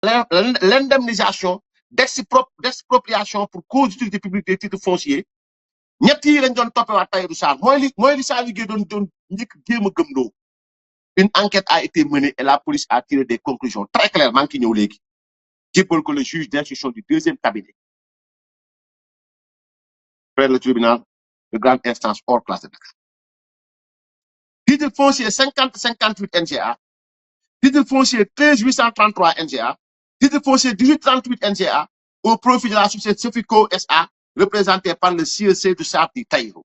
l'indemnisation d'expropriation pour cause d'utilité publique des titres fonciers ñett yi lañ doon toppewaat Tahirou Sarr mooy li Sall liggéey doon njëkk jéem a gëmloo. Une enquête a été menée et la police a tiré des conclusions très claires maa ngi ciy ñëw léegi jébbal ko le juge d'instruction du deuxième cabinet près le tribunal de grande instance hors classe de Dakar. Titre foncier 50-58 NGA, titre foncier 13-833 NGA, titre foncier 18-38 NGA au profit de la société Sofico SA représentée par le CEC du Sarr di Tahirou.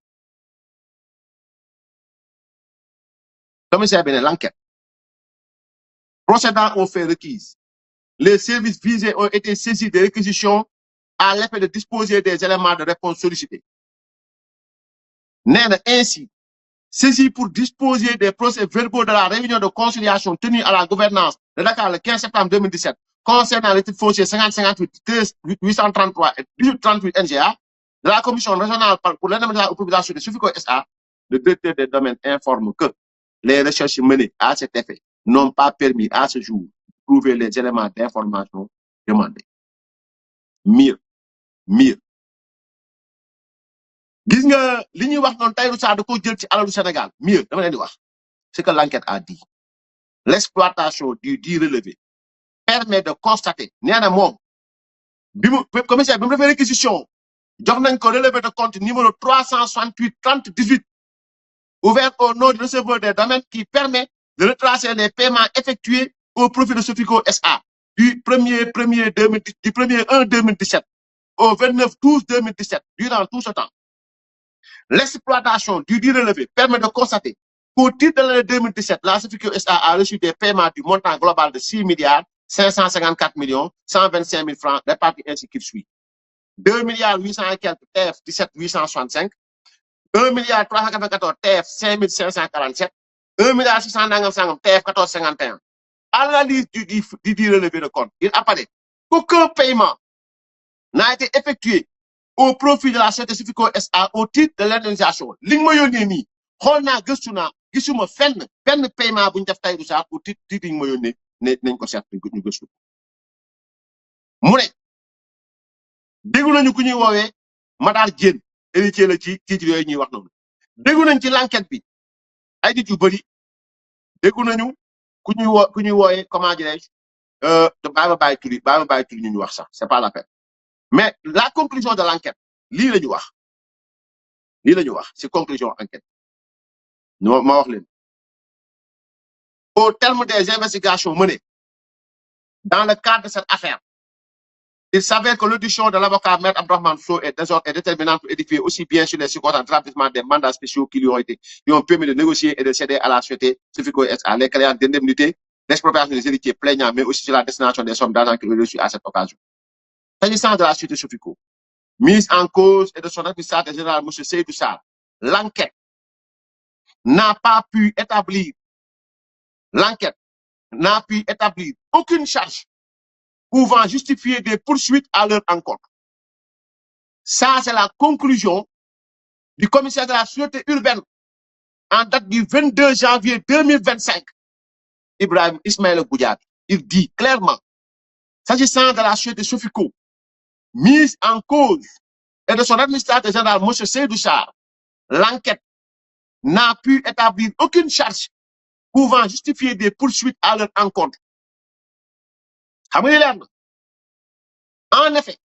Commissaire Bénin, l'enquête. Procédant aux faits requises, les services visés ont été saisis des réquisitions à l'effet de disposer des éléments de réponse sollicités. N'est ainsi saisi pour disposer des procès-verbaux de la réunion de conciliation tenue à la gouvernance de Dakar le 15 septembre 2017 concernant les titres fonciers 50-58, 833 et 18-38 NGA de la commission régionale pour l'indemnisation aux populations de Sofico SA. Le directeur des domaines informe que les recherches menées à cet effet n'ont pas permis à ce jour de trouver les éléments d'information demandés. Mieux. Gis nga li ñuy wax noonu Tahirou Sarr da ko jël ci alalu Sénégal mieux dama leen di wax ce que l'enquête a dit. L'exploitation du dit relevé permet de constater nee na moom bi mu commissaire bi mu defee réquisition jox nañ ko relevé de compte numéro 368 30 18 ouvert au nom du receveur des domaines qui permet de retracer les paiements effectués au profit de Sofico SA du 1er 2017 au 29/12/2017 durant tout ce temps. L'exploitation du dit relevé permet de constater qu'au titre de l'année 2017, la Sofico SA a reçu des paiements du montant global de 6 milliards 554 125 000 francs répartis ainsi qu'il suit. 2 milliards 800 et quelques TF 17 865, 1 milliard 394 TF 5 547, 1 milliard 600 nangam TF 1451. À l'analyse du dit relevé de compte, il apparaît qu'aucun paiement n'a été effectué au profit de la société Sofico SA au titre de l'indemnisation. Li nga ma yónnee nii xool naa gëstu naa gisuma benn paiement bu ñu def Tahirou Sarr au titre yi nga ma yónnee ne nañ ko seet ñu gëstu. mu ne déggu nañu ku ñuy woowee Madar Diène héritier la ci titre yooyu ñuy wax noonu. déggu nañ ci l'enquête bi ay nit yu bëri déggu nañu ku ñuy woowee comment dirais-je bàyyi ma bàyyi tur ñu wax sax c'est pas la peine. Mais la conclusion de l'enquête, lii la ñu wax c'est conclusion enquête. ma wax leen. Au terme des investigations menées dans le cadre de cette affaire, il s'avère que l'audition de l'avocat Maître Abdourahmane Sow est déterminante pour édifier aussi bien sur les circonstances d'établissement des mandats spéciaux qui ont permis de négocier et de céder à la société Sofico SA les créances d'indemnité, d'expropriation des héritiers plaignants, mais aussi sur la destination des sommes d'argent qu'ils ont reçues à cette occasion. S'agissant de la société Sofico, mise en cause et de son administrateur général, M. Seydou Sarr, l'enquête n'a pu établir aucune charge pouvant justifier des poursuites à leur encontre. Ça, c'est la conclusion du commissaire de la sûreté urbaine en date du 22 janvier 2025, Ibrahim Ismaël Goudiaby. Il dit clairement, s'agissant de la société Sofico, mise en cause et de son administrateur général, M. Seydou Sarr, l'enquête n'a pu établir aucune charge pouvant justifier des poursuites à leur encontre. En effet,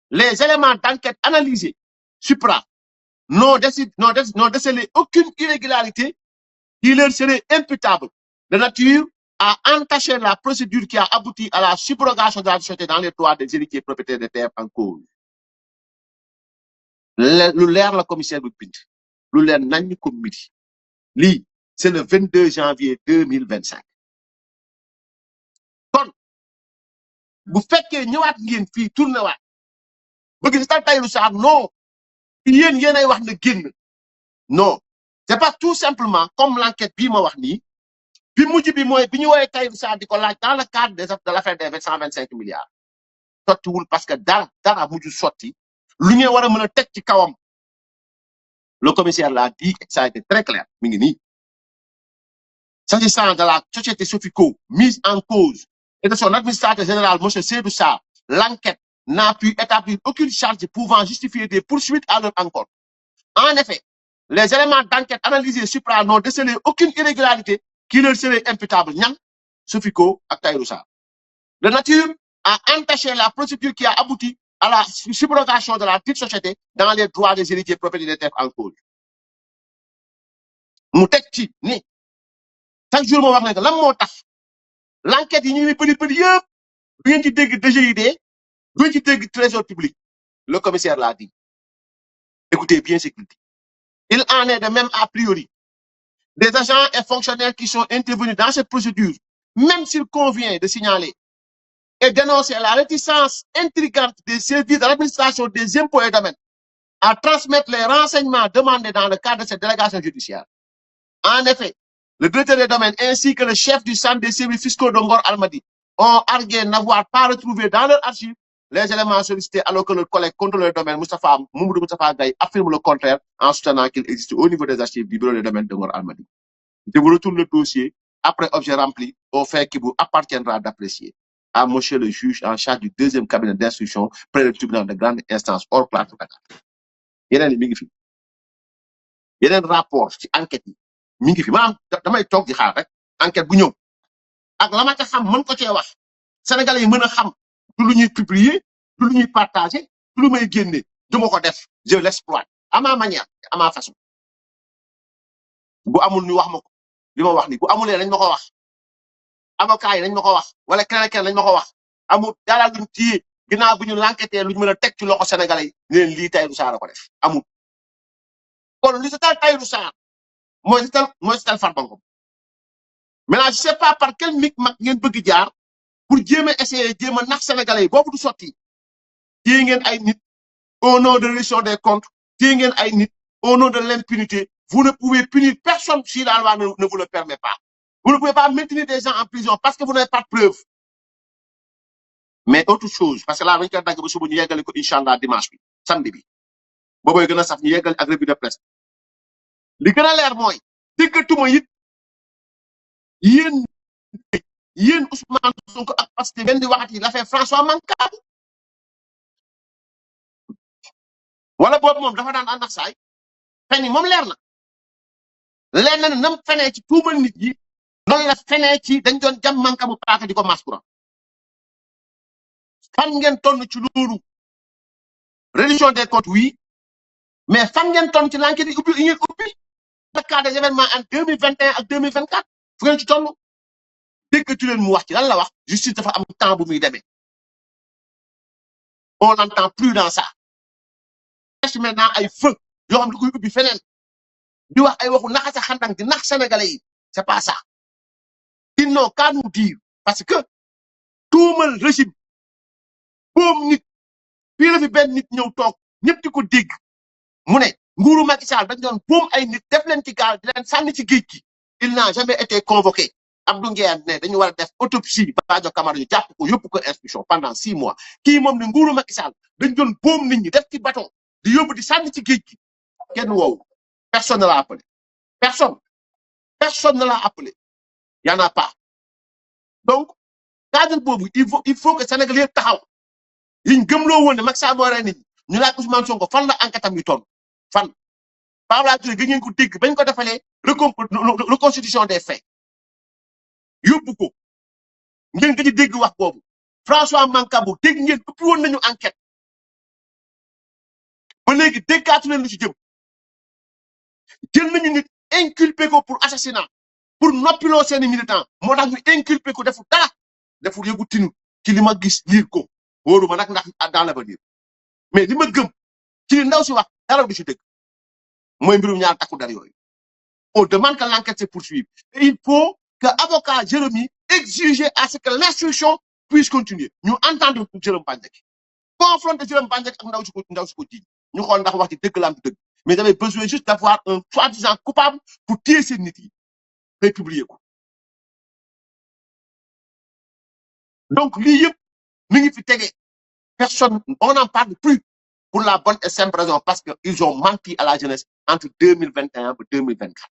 les éléments d'enquête analysés, supra, n'ont décelé aucune irrégularité qui leur serait imputable de nature à entacher la procédure qui a abouti à la subrogation de la société dans les droits des héritiers propriétaires des terres en cause. Lu leer la commissaire bu bind lu leer nañ ko midi lii c'est le 22 janvier 2025. kon bu fekkee ñëwaat ngeen fii tourné waat bëgg si tal Tahirou Sarr non yéenay wax na génn non c'est pas tout simplement comme l'enquête bii ma wax nii bi mujj bi mooy bi ñu woowee Tahirou Sarr di ko laaj dans le cadre de l'affaire des 125 milliards sottiwul parce que dara mujj sotti lu ngeen war a mën a teg ci kawam. Le commissaire l'a dit, ça a été très clair. S'agissant de la société Sofico mise en cause et de son administrateur général, M. Seydou Sarr, l'enquête n'a pu établir aucune charge pouvant justifier des poursuites à leur encontre. En effet, les éléments d'enquête analysés supra n'ont décelé aucune irrégularité qui leur serait imputable. Niang, Sofiko et Tahirou Sarr. De nature à entacher la procédure qui a abouti à la subrogation de la petite société dans les droits des héritiers propriétaires en cause. mu teg ci ni chaque jour moo wax ne que lan moo tax l'enquête yi ñuy përi përi yëpp du ngeen ci dégg DGID du ngeen ci dégg trésor public le commissaire l'a dit. Écoutez bien ce qu'il dit. Il en est de même a priori des agents et fonctionnaires qui sont intervenus dans cette procédure, même s'il convient de signaler et dénoncer la réticence intrigante des services de l'administration des impôts et domaines à transmettre les renseignements demandés dans le cadre de cette délégation judiciaire. En effet, le directeur des domaines ainsi que le chef du centre des services fiscaux de Ngor Almadi ont argué n'avoir pas retrouvé dans leur archive les éléments sollicités alors que leur collègue contrôleur des domaines Moumoudou Moustapha Gaye affirme le contraire en soutenant qu'il existe au niveau des archives du bureau des domaines de Ngor Almadi. Je vous retourne le dossier après objet rempli au fait qui vous appartiendra d'apprécier à monsieur le juge en charge du deuxième cabinet d'instruction près du tribunal de grande instance hors plateau Dakar. Yeneen mi ngi fi yeneen rapport ci enquête yi mi ngi fi maanaam damay toog di xaar rek enquête bu ñëw ak la ma ca xam mën ko cee wax sénégalais yi mën a xam du lu ñuy publier du lu ñuy partager du lu may génne du ma ko def je l'exploite à ma manière à ma façon bu amul ñu wax ma ko li ma wax ni bu amulee nañ ma ko wax avocat yi nañ ma ko wax wala keneen nañ ma ko wax amul dara luñ téye ginnaaw bu ñu l'enquêté luñ mën a teg ci loxo sénégalais yi leen lii Tahirou Sarr ko def amul kon li si tal Tahirou Sarr mooy si tal Farba Ngom maintenant je sais pas par quel micmac ngeen bëgg jaar pour jéem a essayer jéem a nax sénégalais yi boobu du sotti téye ngeen ay nit au nom de reddition des comptes téye ngeen ay nit au nom de l'impunité vous ne pouvez punir personne si la loi ne vous le permet pas. Vous ne pouvez pas maintenir des gens en prison parce que vous n'avez pas de preuves. Mais autre chose, parce que là, dañ koy dagg ba suba ñu yeggali ko inchallah dimanche bi samedi bi booboy gën a saf ñu yeggali ak revue de presse li gën a leer mooy déggatuma it yéen Ousmane Sonko ak parce que ngeen di waxati l'affaire François Mancabou wala boobu moom dafa daan ànd ak saay fen yi moom leer na nam fenee ci tuumal nit yi noonu la fenee ci dañ doon jam Mancabou paaka di ko maskura fan ngeen tonn ci loolu reddition des comptes oui mais fan ngeen tonn ci l'enquête yi ubbi ngeen ubbi le cas des événements en 2021 ak 2024 fu ngeen ci tonn déggatu leen mu wax ci lan la wax justice dafa am temps bu muy demee on n'entend plus dans ça maintenant ay feu yoo xam ne koy ubbi feneen di wax ay waxu naxa sa xandang di nax sénégalais yi c'est pas ça ils n'ont qu'à nous dire parce que tuumal régime boom nit fii la fi benn nit ñëw toog ñëpp di ko dégg mu ne nguuru Macky Sall dañ doon boom ay nit def leen ci gaal di leen sànni ci géej gi il n'a jamais été convoqué Abdou Nguer ne dañu war a def autopsie Badio Camara ñu jàpp ko yóbbu ko instruction pendant 6 mois kii moom ne nguuru Macky Sall dañ doon boom nit ñi def ci bateau di yóbbu di sànni ci géej gi kenn woowu personne ne l'a appelé personne ne l'a appelé y en a pas donc cadre boobu il faut que Sénégal yëpp taxaw yiñ gëmloo woon ne Macky Sall moo rey nit ñi ñu laaj Ousmane Sonko fan la enquête am yu toll fan Pape Abdoulaye Touré gën ngeen ko dégg bañ ko defalee reconstitution des faits yóbbu ko ngeen gëj a dégg wax boobu François Mancabou dégg ngeen ëppi woon nañu enquête ba léegi déggaatu leen lu ci jëm jël nañu nit inculpé ko pour assassinat pour noppiloo seeni militant moo tax ñu inculpé ko defu dara deful yëgu tinu ci li ma gis liir ko wóoruma nag ndax dans l'avenir mais li ma gëm ci li ndaw si wax dara du ci dëgg mooy mbirum ñaar takku dar yooyu on demande que l'enquête se poursuive et il faut que avocat Jérémy exige à ce que l'instruction puisse continuer ñu entendre Jérôme Bandiaky confronter Jérôme Bandiaky ak ndaw si ko jiiñ ñu xool ndax wax ci dëgg la am dëgg mais j'avais besoin juste d'avoir un soi-disant coupable pour téye seen nit yi day publier ko donc lii yëpp mi ngi fi tege personne on n'en parle plus pour la bonne et simple raison parce que ils ont menti à la jeunesse entre 2021 et 2024